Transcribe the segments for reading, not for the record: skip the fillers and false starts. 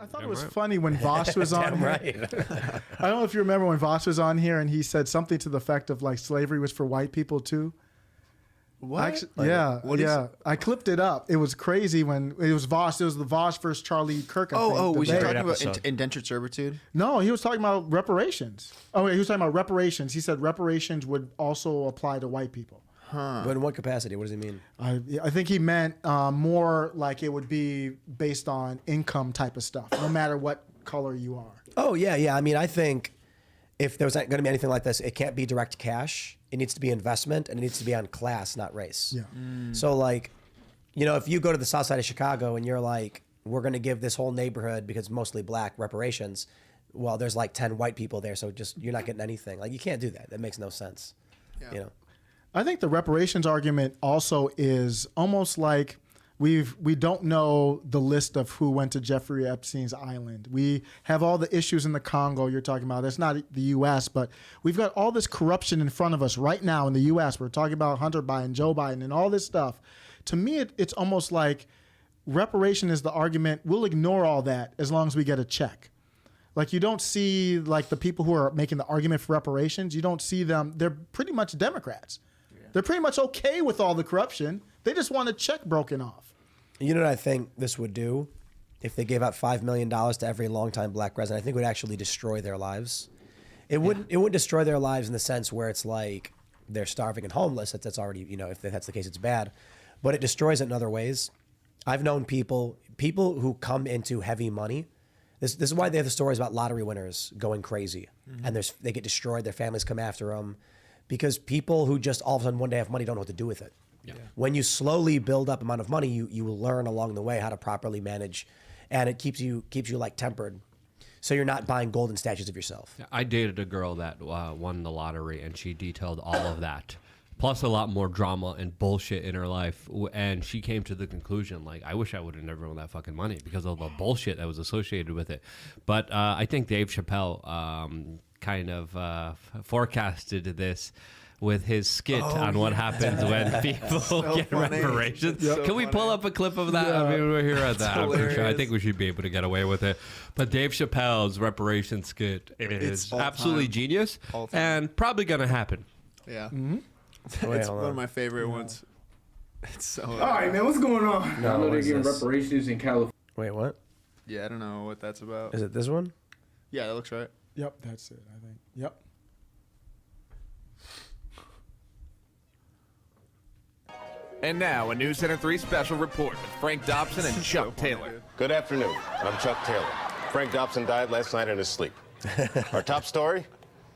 I thought it was funny when Voss was on here. Right. I don't know if you remember when Voss was on here and he said something to the effect of like slavery was for white people too. What? Actually, yeah. I clipped it up. It was crazy when it was Voss. It was the Voss versus Charlie Kirk. Was he debate. talking about indentured servitude? No, he was talking about reparations. Oh, wait, he was talking about reparations. He said reparations would also apply to white people. But in what capacity? What does he mean? I think he meant more like it would be based on income type of stuff, no matter what color you are. Oh, yeah. I mean, I think if there's going to be anything like this, it can't be direct cash. It needs to be investment, and it needs to be on class, not race. Yeah. So, like, you know, if you go to the south side of Chicago and you're like, we're going to give this whole neighborhood, because it's mostly black, reparations, well, there's like 10 white people there, so just you're not getting anything. Like, you can't do that. That makes no sense. Yeah. You know? I think the reparations argument also is almost like we don't know the list of who went to Jeffrey Epstein's island. We have all the issues in the Congo you're talking about. That's not the U.S., but we've got all this corruption in front of us right now in the U.S. We're talking about Hunter Biden, Joe Biden, and all this stuff. To me, it's almost like reparation is the argument. We'll ignore all that as long as we get a check. Like, you don't see like the people who are making the argument for reparations. You don't see them. They're pretty much Democrats. They're pretty much okay with all the corruption. They just want a check broken off. You know what I think this would do? If they gave out $5 million to every longtime black resident, I think it would actually destroy their lives. It wouldn't destroy their lives in the sense where it's like they're starving and homeless. That's already, you know, if that's the case, it's bad. But it destroys it in other ways. I've known people who come into heavy money. This is why they have the stories about lottery winners going crazy. And they get destroyed. Their families come after them. Because people who just all of a sudden one day have money don't know what to do with it. Yeah. When you slowly build up amount of money, you will learn along the way how to properly manage, and it keeps you like tempered, so you're not buying golden statues of yourself. Yeah, I dated a girl that won the lottery, and she detailed all of that, plus a lot more drama and bullshit in her life. And she came to the conclusion, like, I wish I would have never won that fucking money because of the bullshit that was associated with it. But I think Dave Chappelle kind of forecasted this with his skit on what happens when people get reparations. Yep. Can we pull up a clip of that? I mean, we're here at that. I'm pretty sure. I think we should be able to get away with it. But Dave Chappelle's reparation skit is absolutely genius and probably going to happen. Yeah. It's one of my favorite ones. It's so... All right, man, what's going on? I know they're giving reparations in California. Wait, what? Yeah, I don't know what that's about. Is it this one? Yeah, that looks right. Yep, that's it, I think. Yep. And now, a News Center 3 special report with Frank Dobson and Chuck Taylor. Good afternoon. I'm Chuck Taylor. Frank Dobson died last night in his sleep. Our top story?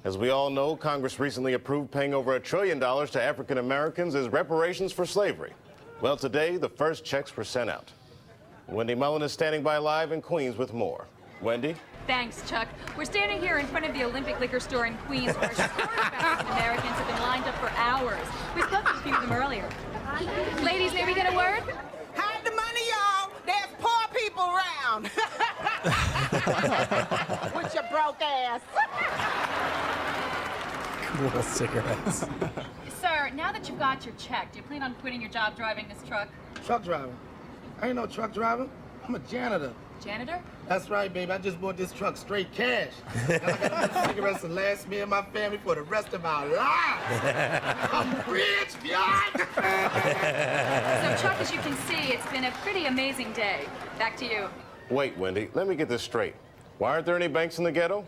As we all know, Congress recently approved paying over $1 trillion to African Americans as reparations for slavery. Well, today, the first checks were sent out. Wendy Mullen is standing by live in Queens with more. Wendy? Thanks, Chuck. We're standing here in front of the Olympic Liquor Store in Queens where scores of African Americans have been lined up for hours. We spoke to a few of them earlier. Ladies, may we get a word? Hide the money, y'all. There's poor people around. With your broke ass. Cool cigarettes. Sir, now that you've got your check, do you plan on quitting your job driving this truck? Truck driver. I ain't no truck driver. I'm a janitor. Janitor? That's right, baby. I just bought this truck straight cash. And I got enough cigarettes to last me and my family for the rest of our lives. I'm rich, y'all. So, Chuck, as you can see, it's been a pretty amazing day. Back to you. Wait, Wendy, let me get this straight. Why aren't there any banks in the ghetto?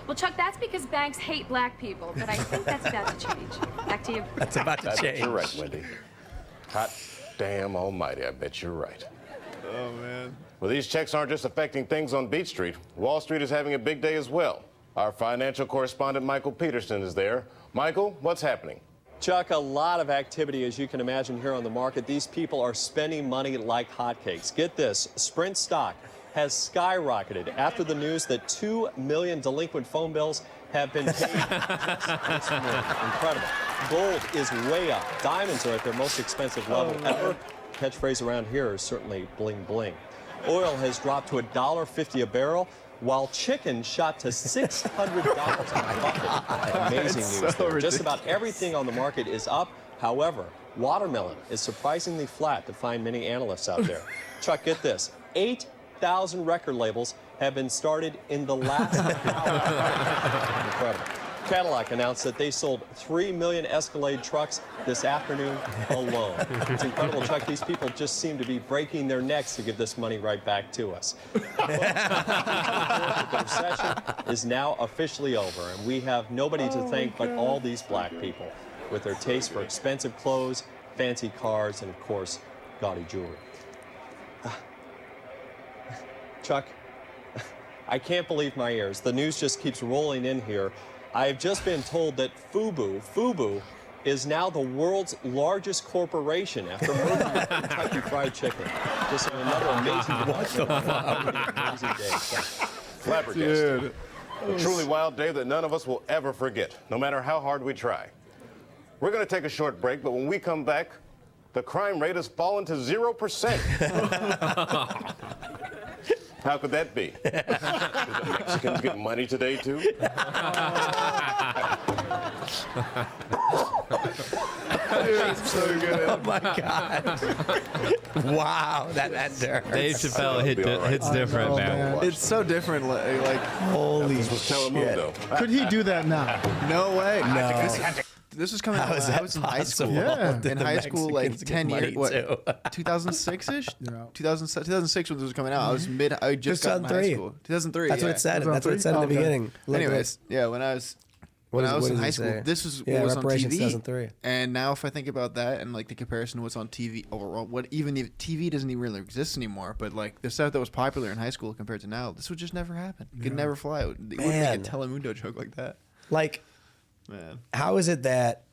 Well, Chuck, that's because banks hate black people, but I think that's about to change. Back to you. That's about to change. You're right, Wendy. Hot damn almighty, I bet you're right. Oh, man. Well, these checks aren't just affecting things on Beach Street. Wall Street is having a big day as well. Our financial correspondent, Michael Peterson, is there. Michael, what's happening? Chuck, a lot of activity, as you can imagine, here on the market. These people are spending money like hotcakes. Get this, Sprint stock has skyrocketed after the news that 2 million delinquent phone bills have been paid. Incredible. Gold is way up. Diamonds are at their most expensive level ever. Catchphrase around here is certainly bling bling. Oil has dropped to $1.50 a barrel, while chicken shot to $600 a bucket. Amazing news there. Just about everything on the market is up. However, watermelon is surprisingly flat to find many analysts out there. Chuck, get this. 8 100,000 record labels have been started in the last hour. Incredible. Cadillac announced that they sold 3 million Escalade trucks this afternoon alone. It's incredible, Chuck. These people just seem to be breaking their necks to give this money right back to us. The recession is now officially over, and we have nobody to thank but all these black people with their taste for expensive clothes, fancy cars, and, of course, gaudy jewelry. Chuck, I can't believe my ears. The news just keeps rolling in here. I've just been told that Fubu is now the world's largest corporation after merging with Kentucky Fried Chicken. Just another amazing crazy day. Flabbergasted. A truly wild day that none of us will ever forget, no matter how hard we try. We're going to take a short break, but when we come back, the crime rate has fallen to 0%. How could that be? Did the Mexicans get money today, too? So good. Oh my God! Wow, that hurts. Dave Chappelle hits different, man. It's so different. Like Holy Telemundo, though. Could he do that now? no way. No. This was coming out How is when I that was in high school. possible? Yeah. Did In the high school, like Mexicans get 10 money years, what, too? 2006-ish? Yeah. 2006 when this was coming out. I was I just got in high 2003. school. 2003, That's yeah. what it said. That's what it said in the Okay. beginning. Look, Anyways, yeah, when I was What in does high it school, say? this was Yeah, what was on Reparations TV. 2003. And now if I think about that and like the comparison to what's on TV, or what even if TV doesn't even really exist anymore, but like the stuff that was popular in high school compared to now, this would just never happen. It could never fly. It wouldn't make a Man. Telemundo joke like that. Like, Man. how is it that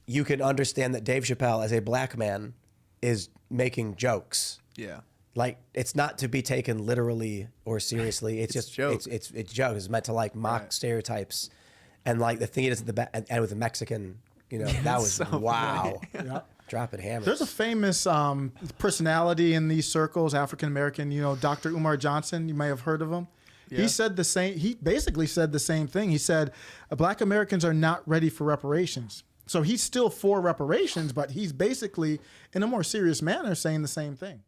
you can understand that Dave Chappelle, as a black man, is making jokes? Yeah. Like, it's not to be taken literally or seriously. It's just joke. it's jokes. It's meant to like mock stereotypes, and like the thing is and with the Mexican, that was so wow, Yeah. dropping hammers. There's a famous personality in these circles, African American, Dr. Umar Johnson. You may have heard of him. Yeah. He said the same. He basically said the same thing. He said, "Black Americans are not ready for reparations." So he's still for reparations, but he's basically, in a more serious manner, saying the same thing.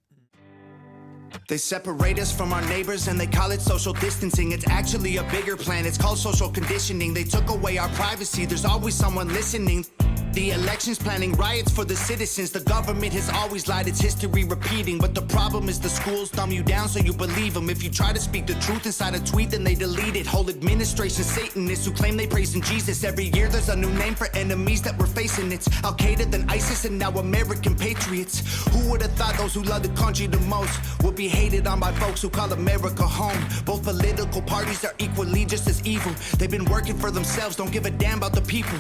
They separate us from our neighbors and they call it social distancing. It's actually a bigger plan. It's called social conditioning. They took away our privacy. There's always someone listening. The elections planning riots for the citizens. The government has always lied, it's history repeating. But the problem is the schools dumb you down so you believe them. If you try to speak the truth inside a tweet, then they delete it. Whole administration Satanists who claim they praise in Jesus. Every year there's a new name for enemies that we're facing. It's Al-Qaeda, then ISIS, and now American patriots. Who would have thought those who love the country the most would be hated on by folks who call America home? Both political parties are equally just as evil. They've been working for themselves, don't give a damn about the people.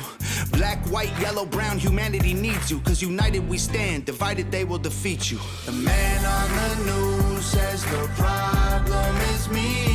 Black, white, yellow, brown, humanity needs you. Cause united we stand, divided they will defeat you. The man on the news says the problem is me.